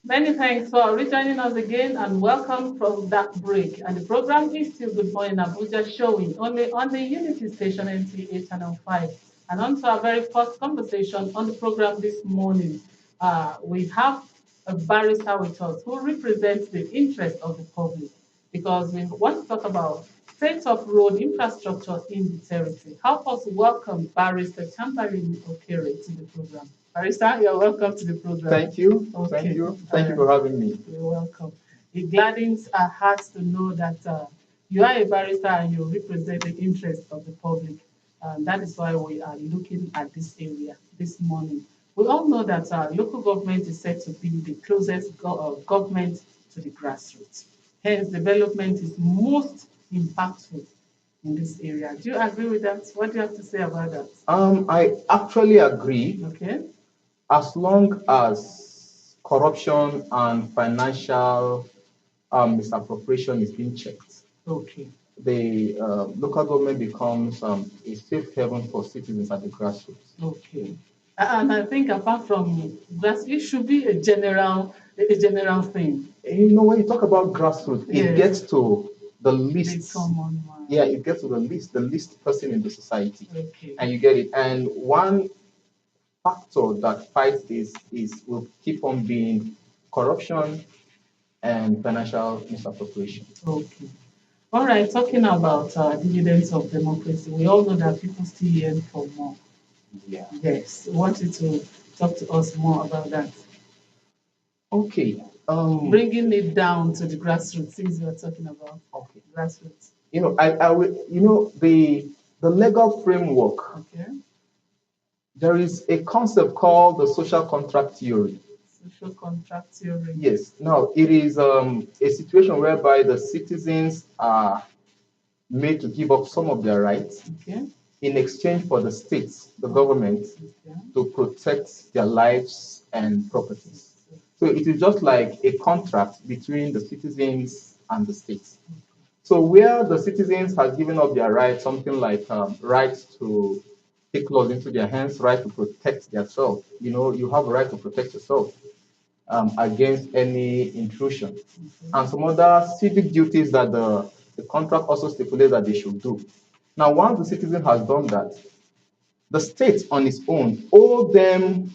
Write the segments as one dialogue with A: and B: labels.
A: Many thanks for rejoining us again and welcome from that break. And the program is still Good Morning Abuja, showing only on the Unity Station NTA Channel 5. And on to our very first conversation on the program this morning. We have a barrister with us who represents the interest of the public because we want to talk about state of road infrastructure in the territory. Help us welcome Barrister Champarin Okere to the program. Barrister, you're welcome to the program.
B: Thank you.
A: Okay.
B: Thank you. Thank you for having me.
A: You're welcome. It gladdens our hearts to know that you are a barrister and you represent the interest of the public. And that is why we are looking at this area this morning. We all know that local government is said to be the closest government to the grassroots. Hence, development is most impactful in this area. Do you agree with that? What do you have to say about that?
B: I actually agree.
A: Okay.
B: As long as corruption and financial misappropriation is being checked,
A: Okay.
B: the local government becomes a safe haven for citizens at the grassroots.
A: Okay. And I think apart from that, it should be a general thing.
B: You know, when you talk about grassroots,
A: Yes.
B: it gets to the
A: The
B: least.
A: common one.
B: Yeah, it gets to the least person in the society,
A: Okay.
B: and you get it. And one factor that fights this is will keep on being corruption and financial misappropriation.
A: Okay. All right. Talking about dividends of democracy, we all know that people still yearn for more.
B: Yeah.
A: Yes. I want you to talk to us more about that.
B: Okay.
A: Bringing it down to the grassroots, since we're talking about
B: Okay.
A: grassroots.
B: You know, I will. You know, the legal framework.
A: Okay.
B: There is a concept called the social contract theory.
A: Social contract theory.
B: Yes. Now, it is a situation whereby the citizens are made to give up some of their rights
A: Okay.
B: in exchange for the states, the government,
A: Okay.
B: to protect their lives and properties. So it is just like a contract between the citizens and the states. So where the citizens have given up their rights, something like rights to take laws into their hands, right to protect themselves. You know, you have a right to protect yourself against any intrusion, and some other civic duties that the contract also stipulates that they should do. Now, once the citizen has done that, the state on its own owe them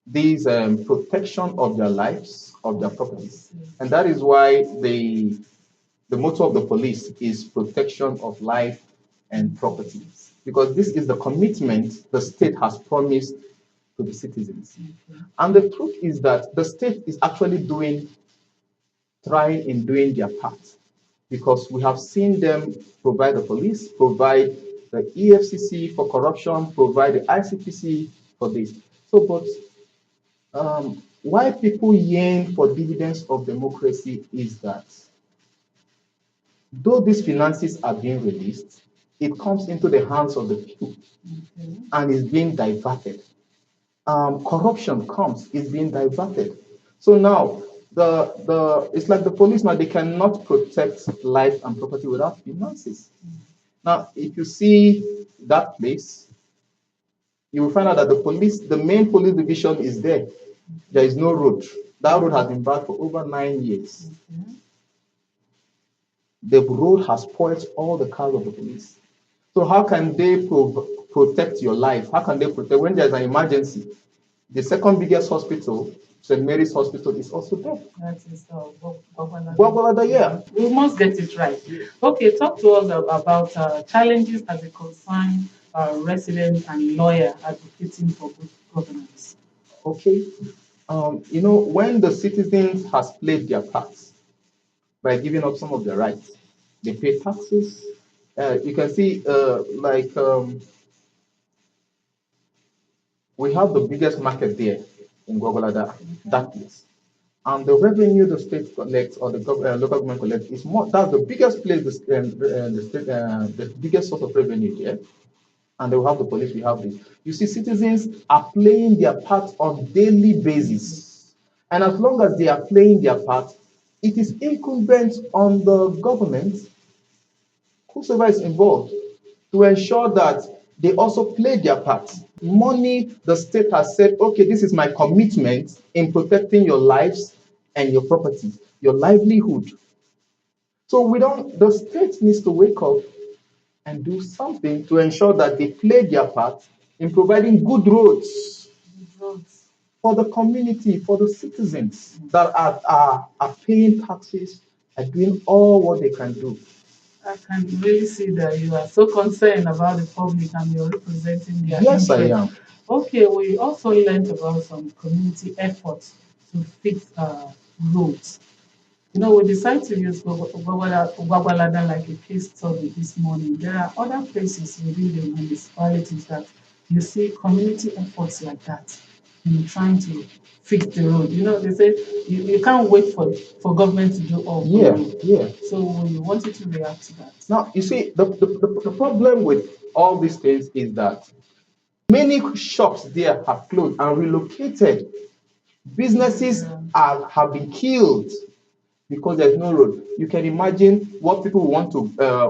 B: these protection of their lives, of their properties. And that is why the motto of the police is protection of life and property. Because this is the commitment the state has promised to the citizens. And the truth is that the state is actually trying in doing their part. Because we have seen them provide the police, provide the EFCC for corruption, provide the ICPC for this. So, but why people yearn for dividends of democracy is that though these finances are being released, it comes into the hands of the people and is being diverted. Corruption comes, is being diverted. So now it's like the police now, they cannot protect life and property without finances. Now, if you see that place, you will find out that the main police division is there. There is no road. That road has been bad for over 9 years. The road has spoiled all the cars of the police. So how can they protect your life? How can they protect when there's an emergency? The second biggest hospital, St. Mary's Hospital, is also there.
A: That is
B: Gwagwalada, yeah.
A: We must get it right. Okay, talk to us about challenges as a concerned resident and lawyer advocating for good governance.
B: Okay. You know, when the citizens has played their parts by giving up some of their rights, they pay taxes. You can see, we have the biggest market there in Gwagwalada, that place. And the revenue the state collects or the local government collects is more. That's the biggest place, the biggest source of revenue there. And they will have the police, we have this. You see, citizens are playing their part on daily basis. And as long as they are playing their part, it is incumbent on the government, whosoever is involved, to ensure that they also play their part. Money, the state has said, okay, this is my commitment in protecting your lives and your property, your livelihood. So we don't, the state needs to wake up and do something to ensure that they play their part in providing good roads for the community, for the citizens that are paying taxes, are doing all what they can do.
A: I can really see that you are so concerned about the public and you're representing their
B: Yes, I
A: interest.
B: am.
A: Okay, we also learned about some community efforts to fix roads. You know, we decided to use Gwagwalada like a case study this morning. There are other places within the municipalities that you see community efforts like that in trying to fix the road. You know, they say you can't wait for government to do all for
B: Yeah,
A: you.
B: yeah.
A: So we wanted to react to that.
B: Now, you see, the problem with all these things is that many shops there have closed and relocated. Businesses have been killed because there's no road. You can imagine what people want to,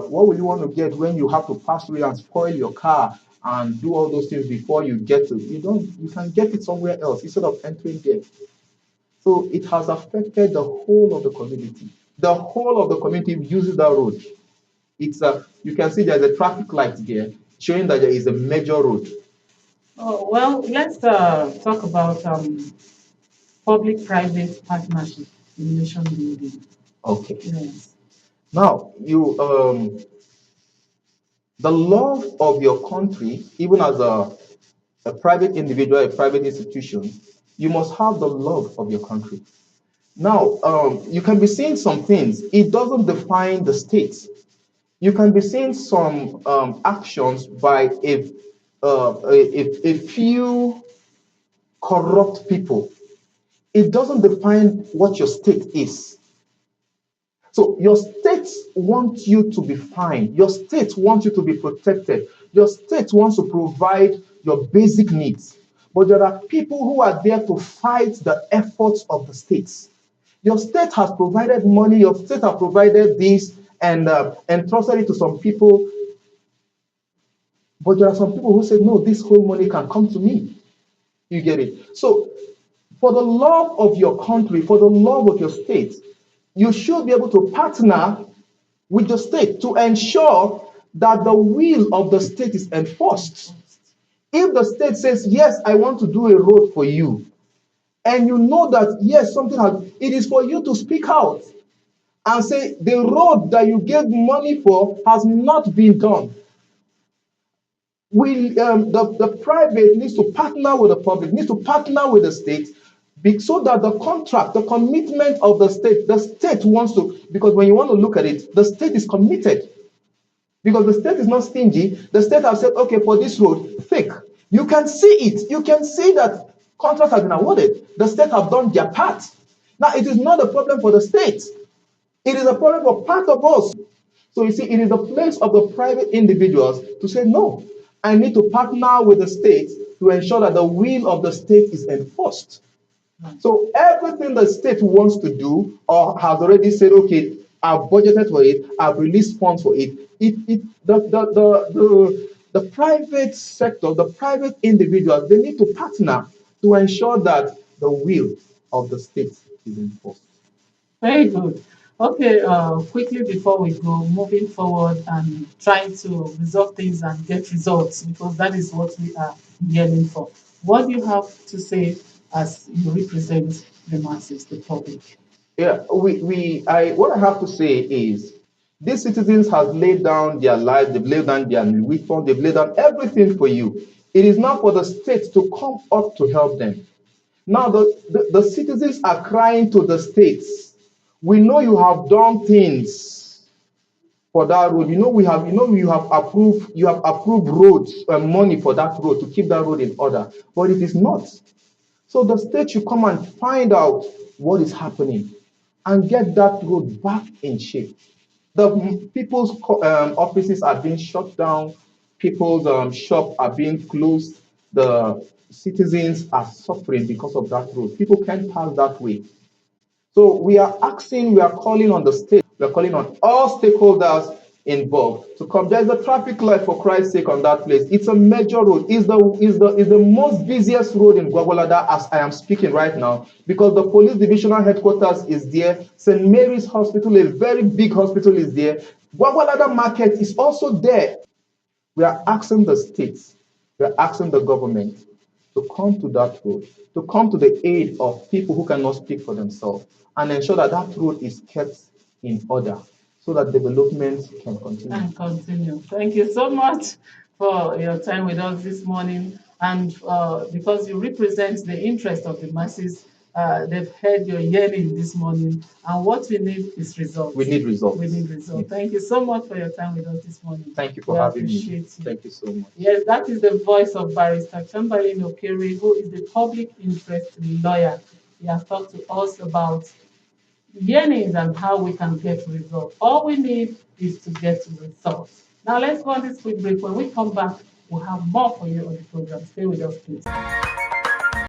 B: what will you want to get when you have to pass through and spoil your car and do all those things before you get to, you can get it somewhere else instead of entering there. So it has affected the whole of the community. The whole of the community uses that road. You can see there's a traffic light there showing that there is a major road.
A: Oh, well, let's talk about public-private partnership in nation building.
B: Okay.
A: Yes.
B: Now, the love of your country, even as a private individual, a private institution, you must have the love of your country. Now, you can be seeing some things. It doesn't define the state. You can be seeing some actions by a few corrupt people. It doesn't define what your state is. So your state wants you to be fine. Your state wants you to be protected. Your state wants to provide your basic needs. But there are people who are there to fight the efforts of the states. Your state has provided money. Your state has provided this and entrusted it to some people. But there are some people who say, no, this whole money can come to me. You get it? So for the love of your country, for the love of your state, you should be able to partner with the state to ensure that the will of the state is enforced. If the state says, yes, I want to do a road for you, and you know that, yes, something has, it is for you to speak out and say, the road that you gave money for has not been done. The private needs to partner with the public, needs to partner with the state, so that the contract, the commitment of the state wants to, because when you want to look at it, the state is committed. Because the state is not stingy. The state has said, okay, for this road, thick. You can see it. You can see that contract has been awarded. The state have done their part. Now, it is not a problem for the state. It is a problem for part of us. So you see, it is the place of the private individuals to say, no, I need to partner with the state to ensure that the will of the state is enforced. So everything the state wants to do or has already said, okay, I've budgeted for it, I've released funds for it. The private sector, the private individuals, they need to partner to ensure that the will of the state is enforced.
A: Very good. Okay, quickly before we go, moving forward and trying to resolve things and get results because that is what we are yearning for. What do you have to say as you represent the masses, the public?
B: Yeah, what I have to say is these citizens have laid down their lives, they've laid down their weapons, they've laid down everything for you. It is now for the state to come up to help them. Now the citizens are crying to the states. We know you have done things for that road. You have approved roads and money for that road to keep that road in order, but it is not. So the state should come and find out what is happening and get that road back in shape. The people's offices are being shut down, people's shops are being closed, the citizens are suffering because of that road. People can't pass that way. So we are calling on the state, we are calling on all stakeholders involved to come. There's a traffic light for Christ's sake on that place. It's a major road. It's the most busiest road in Gwagwalada as I am speaking right now, because the police divisional headquarters is there. St. Mary's Hospital, a very big hospital, is there. Gwagwalada Market is also there. We are asking the states, we are asking the government to come to that road, to come to the aid of people who cannot speak for themselves, and ensure that that road is kept in order so that development can continue.
A: And continue. Thank you so much for your time with us this morning. And because you represent the interest of the masses, they've heard your yearning this morning. And what we need is results.
B: We need results.
A: We need results. Yes. Thank you so much for your time with us this morning.
B: Thank you for having me.
A: You.
B: Thank you so much.
A: Yes, that is the voice of Barrister Chamberlain Okere, who is the public interest lawyer. He has talked to us about yearnings and how we can get results. All we need is to get results. Now let's go on this quick break. When we come back, we'll have more for you on the program. Stay with us, please.